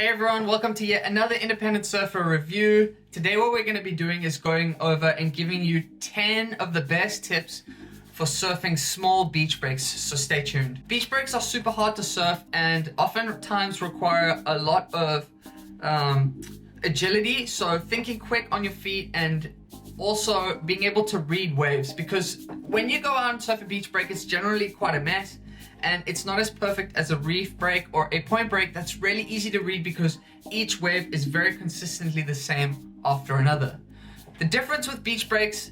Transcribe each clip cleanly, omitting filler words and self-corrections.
Hey everyone, welcome to yet another Independent Surfer review. Today what we're going to be doing is going over and giving you 10 of the best tips for surfing small beach breaks, so stay tuned. Beach breaks are super hard to surf and oftentimes require a lot of agility, so thinking quick on your feet and also being able to read waves, because when you go out and surf a beach break, it's generally quite a mess. And it's not as perfect as a reef break or a point break. That's really easy to read because each wave is very consistently the same after another. The difference with beach breaks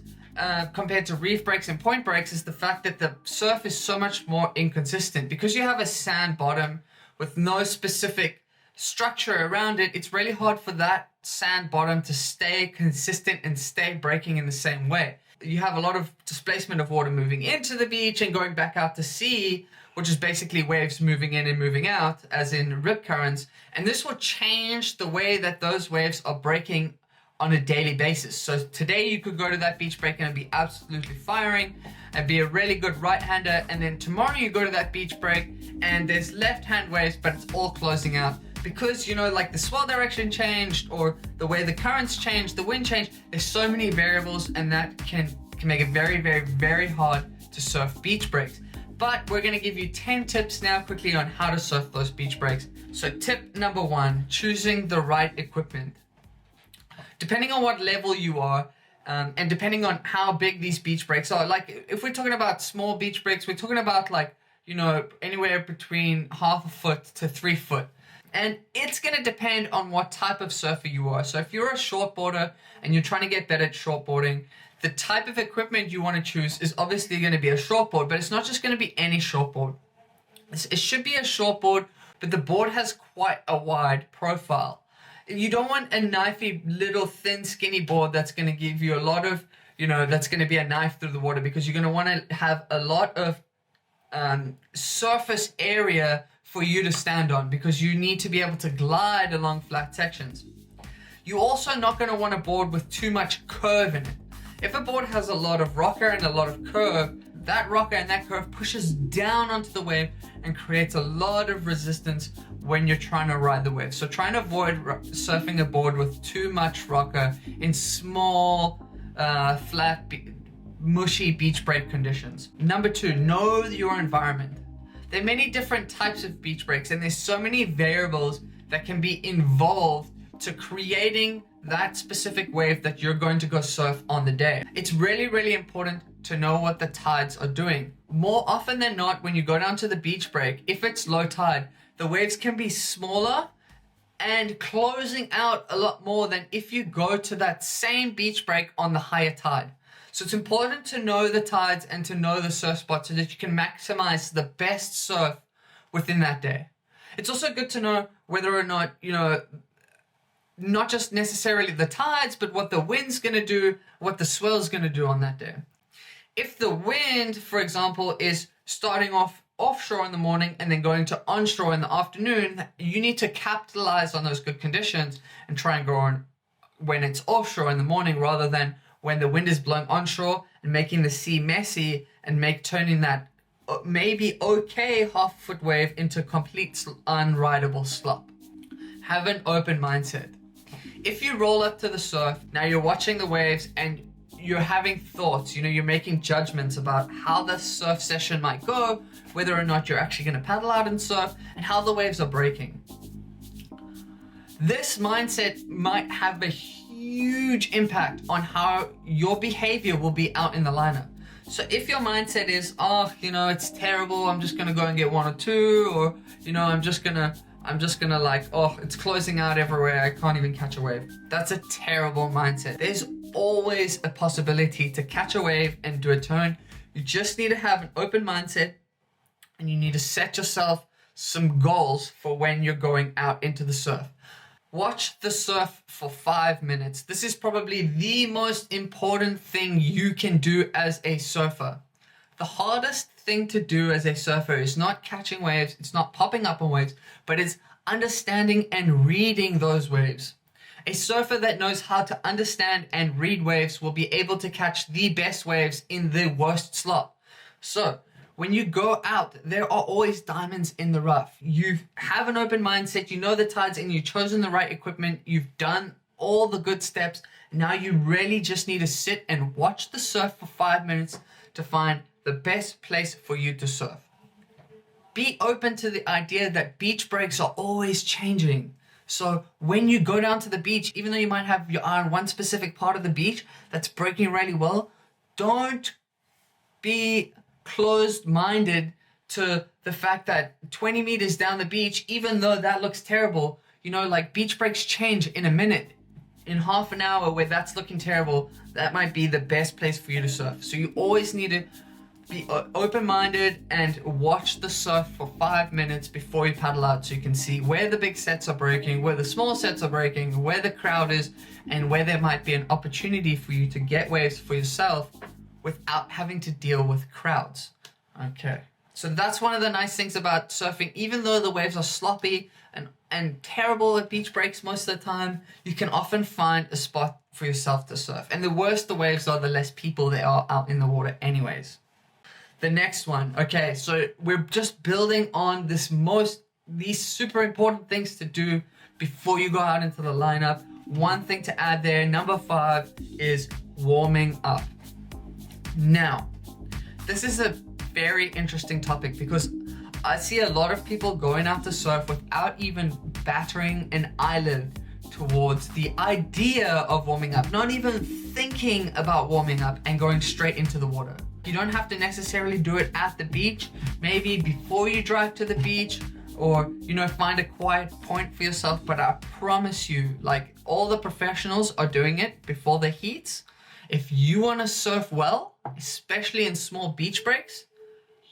compared to reef breaks and point breaks is the fact that the surf is so much more inconsistent. Because you have a sand bottom with no specific structure around it, it's really hard for that sand bottom to stay consistent and stay breaking in the same way. You have a lot of displacement of water moving into the beach and going back out to sea, which is basically waves moving in and moving out, as in rip currents. And this will change the way that those waves are breaking on a daily basis. So today you could go to that beach break and be absolutely firing and be a really good right-hander. And then tomorrow you go to that beach break and there's left-hand waves, but it's all closing out. Because, you know, like the swell direction changed or the way the currents changed, the wind changed, there's so many variables, and that can make it very, very, very hard to surf beach breaks. But we're going to give you 10 tips now quickly on how to surf those beach breaks. So tip number 1, choosing the right equipment. Depending on what level you are, and depending on how big these beach breaks are, like if we're talking about small beach breaks, we're talking about like, you know, anywhere between half a foot to 3 foot. And it's going to depend on what type of surfer you are. So if you're a shortboarder and you're trying to get better at shortboarding, the type of equipment you want to choose is obviously going to be a shortboard, but it's not just going to be any shortboard. It should be a shortboard, but the board has quite a wide profile. You don't want a knifey little thin skinny board that's going to give you a lot of, you know, that's going to be a knife through the water, because you're going to want to have a lot of surface area for you to stand on, because you need to be able to glide along flat sections. You're also not going to want a board with too much curve in it. If a board has a lot of rocker and a lot of curve, that rocker and that curve pushes down onto the wave and creates a lot of resistance when you're trying to ride the wave. So try and avoid surfing a board with too much rocker in small, flat, mushy beach break conditions. Number 2, know your environment. There are many different types of beach breaks, and there's so many variables that can be involved to creating that specific wave that you're going to go surf on the day. It's really, really important to know what the tides are doing. More often than not, when you go down to the beach break, if it's low tide, the waves can be smaller and closing out a lot more than if you go to that same beach break on the higher tide. So it's important to know the tides and to know the surf spot so that you can maximize the best surf within that day. It's also good to know whether or not, you know, not just necessarily the tides, but what the wind's going to do, what the swell's going to do on that day. If the wind, for example, is starting off offshore in the morning and then going to onshore in the afternoon, you need to capitalize on those good conditions and try and go on when it's offshore in the morning, rather than when the wind is blowing onshore and making the sea messy and turning that maybe okay half-foot wave into complete unrideable slop. Have an open mindset. If you roll up to the surf, now you're watching the waves and you're having thoughts, you know, you're making judgments about how the surf session might go, whether or not you're actually going to paddle out and surf, and how the waves are breaking. This mindset might have a huge impact on how your behavior will be out in the lineup. So if your mindset is, oh, you know, it's terrible, I'm just going to go and get 1 or 2, or, you know, I'm just gonna like, oh, it's closing out everywhere, I can't even catch a wave. That's a terrible mindset. There's always a possibility to catch a wave and do a turn. You just need to have an open mindset, and you need to set yourself some goals for when you're going out into the surf. Watch the surf for 5 minutes. This is probably the most important thing you can do as a surfer. The hardest thing to do as a surfer is not catching waves, it's not popping up on waves, but it's understanding and reading those waves. A surfer that knows how to understand and read waves will be able to catch the best waves in the worst slot. So when you go out, there are always diamonds in the rough. You have an open mindset, you know the tides, and you've chosen the right equipment, you've done all the good steps. Now you really just need to sit and watch the surf for 5 minutes to find the best place for you to surf. Be open to the idea that beach breaks are always changing. So when you go down to the beach, even though you might have your eye on one specific part of the beach that's breaking really well, don't be closed-minded to the fact that 20 meters down the beach, even though that looks terrible, you know, like beach breaks change in a minute, in half an hour, where that's looking terrible, that might be the best place for you to surf. So you always need to be open-minded and watch the surf for 5 minutes before you paddle out, so you can see where the big sets are breaking, where the small sets are breaking, where the crowd is, and where there might be an opportunity for you to get waves for yourself without having to deal with crowds. Okay, so that's one of the nice things about surfing. Even though the waves are sloppy and terrible at beach breaks most of the time, you can often find a spot for yourself to surf. And the worse the waves are, the less people there are out in the water anyways. The next one, okay, so we're just building on these super important things to do before you go out into the lineup. One thing to add there, number 5, is warming up. Now, this is a very interesting topic because I see a lot of people going out to surf without even battering an eyelid towards the idea of warming up, not even thinking about warming up and going straight into the water. You don't have to necessarily do it at the beach, maybe before you drive to the beach, or, you know, find a quiet point for yourself. But I promise you, like, all the professionals are doing it before the heats. If you want to surf well, especially in small beach breaks,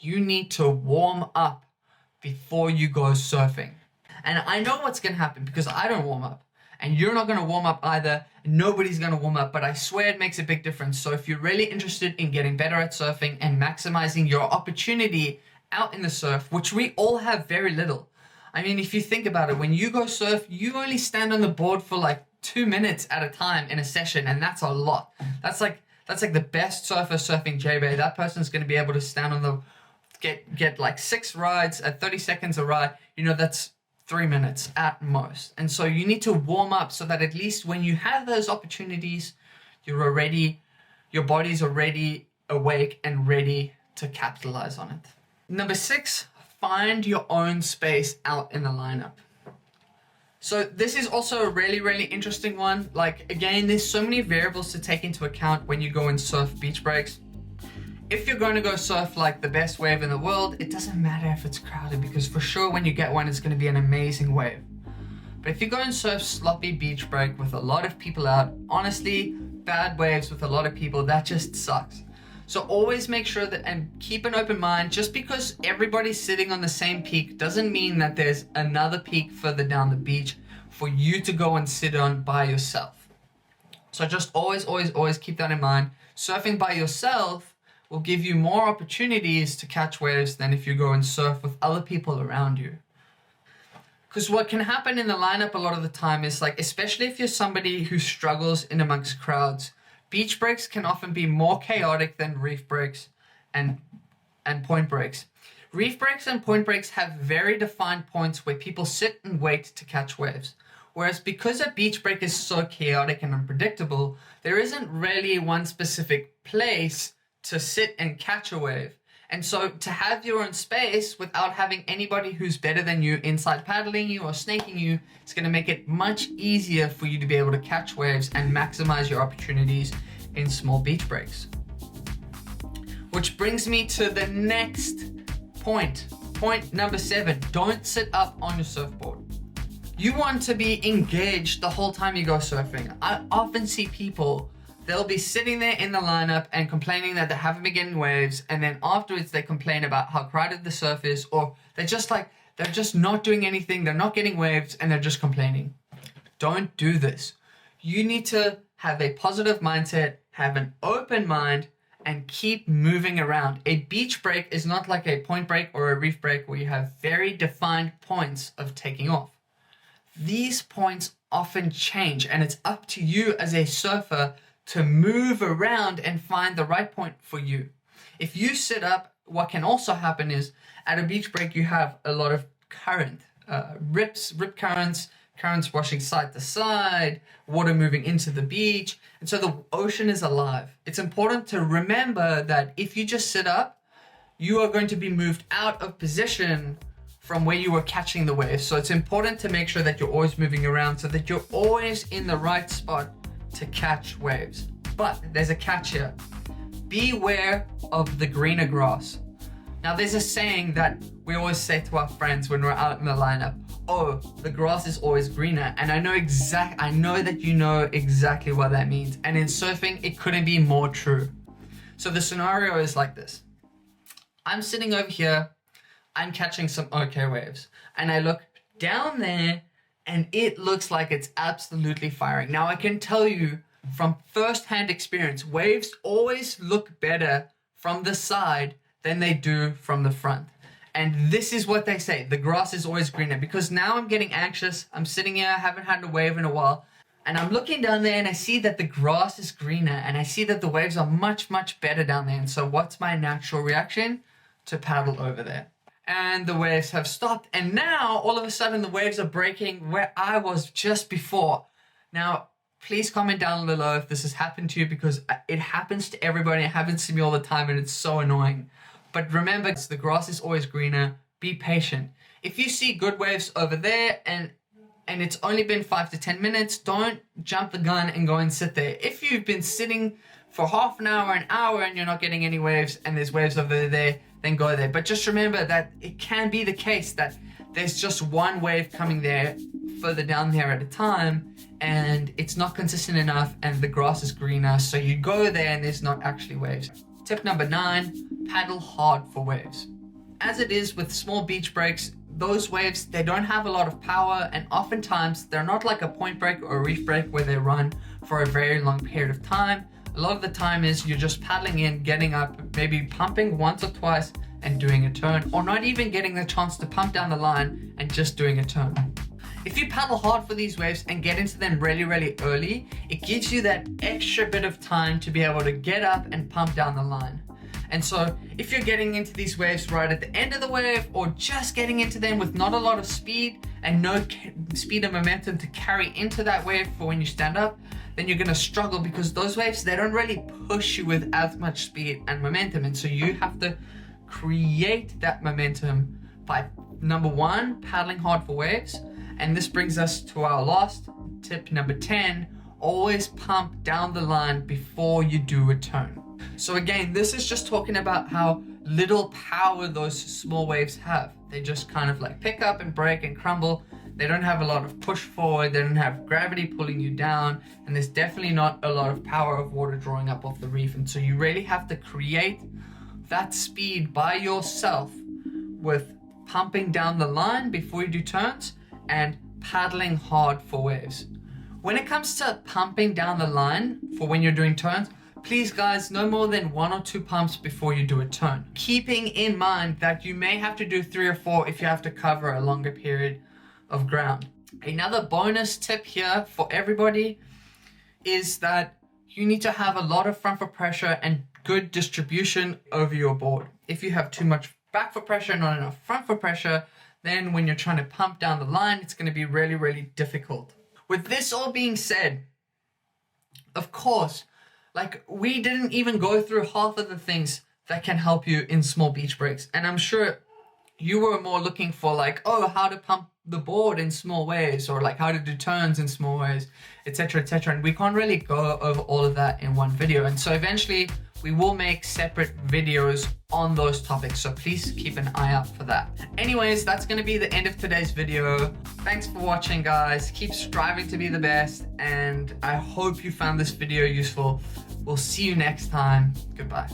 you need to warm up before you go surfing. And I know what's going to happen because I don't warm up. And you're not going to warm up either. Nobody's going to warm up, but I swear it makes a big difference. So if you're really interested in getting better at surfing and maximizing your opportunity out in the surf, which we all have very little. I mean, if you think about it, when you go surf, you only stand on the board for like 2 minutes at a time in a session, and that's a lot. That's like the best surfer surfing J-Bay. That person's going to be able to stand on the get like 6 rides at 30 seconds a ride. You know, that's 3 minutes at most. And so you need to warm up so that at least when you have those opportunities, your body's already awake and ready to capitalize on it. Number 6, find your own space out in the lineup. So this is also a really, really interesting one. Like, again, there's so many variables to take into account when you go and surf beach breaks. If you're going to go surf like the best wave in the world, it doesn't matter if it's crowded, because for sure when you get one, it's going to be an amazing wave. But if you go and surf sloppy beach break with a lot of people out, honestly, bad waves with a lot of people, that just sucks. So always make sure that, and keep an open mind, just because everybody's sitting on the same peak doesn't mean that there's another peak further down the beach for you to go and sit on by yourself. So just always keep that in mind. Surfing by yourself will give you more opportunities to catch waves than if you go and surf with other people around you. Because what can happen in the lineup a lot of the time is, like, especially if you're somebody who struggles in amongst crowds, beach breaks can often be more chaotic than reef breaks and point breaks. Reef breaks and point breaks have very defined points where people sit and wait to catch waves. Whereas because a beach break is so chaotic and unpredictable, there isn't really one specific place to sit and catch a wave. And so to have your own space without having anybody who's better than you inside paddling you or snaking you, it's going to make it much easier for you to be able to catch waves and maximize your opportunities in small beach breaks. Which brings me to the next point. Point number 7, don't sit up on your surfboard. You want to be engaged the whole time you go surfing. I often see people, they'll be sitting there in the lineup and complaining that they haven't been getting waves, and then afterwards they complain about how crowded the surf is, or they're just not doing anything, they're not getting waves, and they're just complaining. Don't do this. You need to have a positive mindset, have an open mind, and keep moving around. A beach break is not like a point break or a reef break where you have very defined points of taking off. These points often change, and it's up to you as a surfer to move around and find the right point for you. If you sit up what can also happen is at a beach break, you have a lot of current, rip currents, currents washing side to side, water moving into the beach. And so the ocean is alive. It's important to remember that if you just sit up, you are going to be moved out of position from where you were catching the waves. So it's important to make sure that you're always moving around so that you're always in the right spot to catch waves. But there's a catch here. Beware of the greener grass. Now there's a saying that we always say to our friends when we're out in the lineup, oh, the grass is always greener. And I know that you know exactly what that means. And in surfing, it couldn't be more true. So the scenario is like this. I'm sitting over here, I'm catching some okay waves, and I look down there and it looks like it's absolutely firing. Now I can tell you from first-hand experience, waves always look better from the side than they do from the front. And this is what they say, the grass is always greener, because now I'm getting anxious. I'm sitting here, I haven't had a wave in a while, and I'm looking down there and I see that the grass is greener and I see that the waves are much, much better down there. And so what's my natural reaction? To paddle over there. And the waves have stopped, and now all of a sudden the waves are breaking where I was just before. Now, please comment down below if this has happened to you, because it happens to everybody. It happens to me all the time and it's so annoying. But remember, the grass is always greener. Be patient. If you see good waves over there and it's only been 5 to 10 minutes, don't jump the gun and go and sit there. If you've been sitting for half an hour, and you're not getting any waves and there's waves over there, then go there. But just remember that it can be the case that there's just one wave coming there further down there at a time and it's not consistent enough and the grass is greener, so you go there and there's not actually waves. Tip number 9, paddle hard for waves. As it is with small beach breaks, those waves, they don't have a lot of power, and oftentimes they're not like a point break or a reef break where they run for a very long period of time. A lot of the time is you're just paddling in, getting up, maybe pumping once or twice and doing a turn, or not even getting the chance to pump down the line and just doing a turn. If you paddle hard for these waves and get into them really, really early, it gives you that extra bit of time to be able to get up and pump down the line. And so if you're getting into these waves right at the end of the wave, or just getting into them with not a lot of speed and no speed and momentum to carry into that wave for when you stand up, then you're gonna struggle, because those waves, they don't really push you with as much speed and momentum. And so you have to create that momentum by, number 1, paddling hard for waves. And this brings us to our last tip, number 10, always pump down the line before you do a turn. So again, this is just talking about how little power those small waves have. They just kind of like pick up and break and crumble. They don't have a lot of push forward, they don't have gravity pulling you down, and there's definitely not a lot of power of water drawing up off the reef. And so you really have to create that speed by yourself with pumping down the line before you do turns and paddling hard for waves. When it comes to pumping down the line for when you're doing turns, please guys, no more than 1 or 2 pumps before you do a turn. Keeping in mind that you may have to do 3 or 4 if you have to cover a longer period of ground. Another bonus tip here for everybody is that you need to have a lot of front foot pressure and good distribution over your board. If you have too much back foot pressure, not enough front foot pressure, then when you're trying to pump down the line, it's going to be really, really difficult. With this all being said, of course, like, we didn't even go through half of the things that can help you in small beach breaks. And I'm sure you were more looking for like, oh, how to pump the board in small ways, or like how to do turns in small ways, etc., etc. And we can't really go over all of that in one video. And so eventually we will make separate videos on those topics. So please keep an eye out for that. Anyways, that's going to be the end of today's video. Thanks for watching, guys. Keep striving to be the best. And I hope you found this video useful. We'll see you next time. Goodbye.